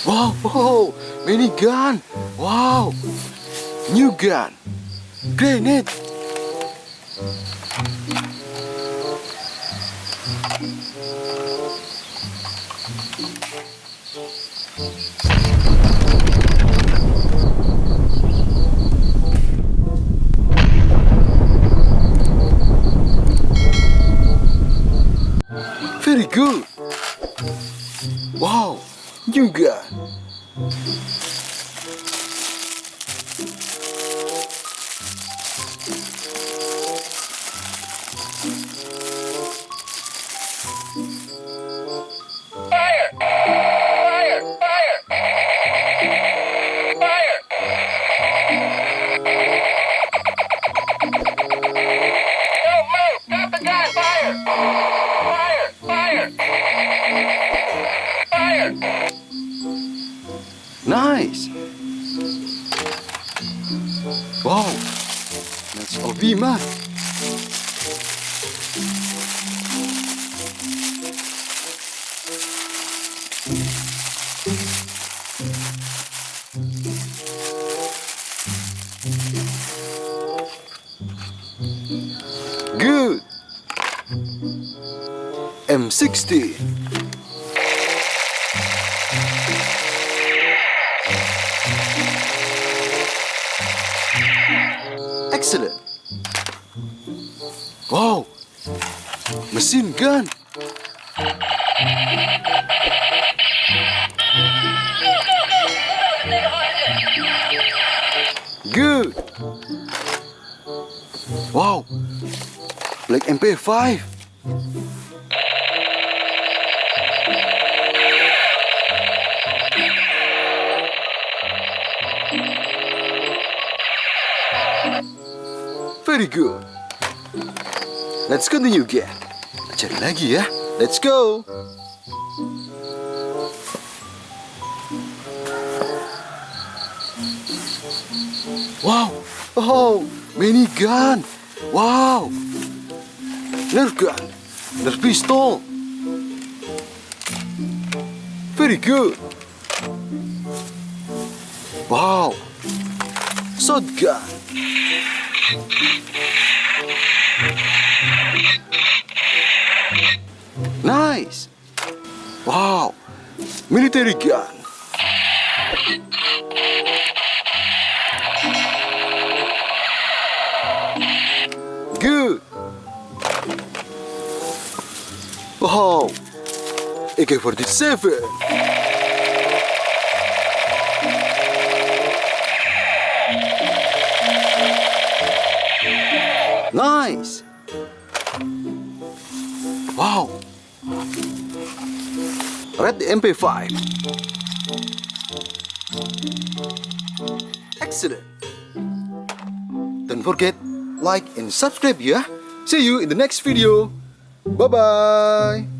Wow, minigun. Wow, new gun. Grenade. Very good. Wow, new gun. Fire! Fire! Fire! Fire! Move! Stop the gun! Fire! Fire! Fire! Fire! Nice. Wow, that's Obima. Good. M60. Excellent. Wow, machine gun. Good. Wow, like MP5. Very good. Let's continue again. Cari lagi ya. Let's go. Wow. Oh, minigun. Wow. Nerf gun. Nerf pistol. Very good. Wow. Shotgun. Nice. Wow. Military gun. Good. Wow. AK-47. Nice. Wow. Red MP5. Excellent. Don't forget like and subscribe ya. See you in the next video. Bye bye.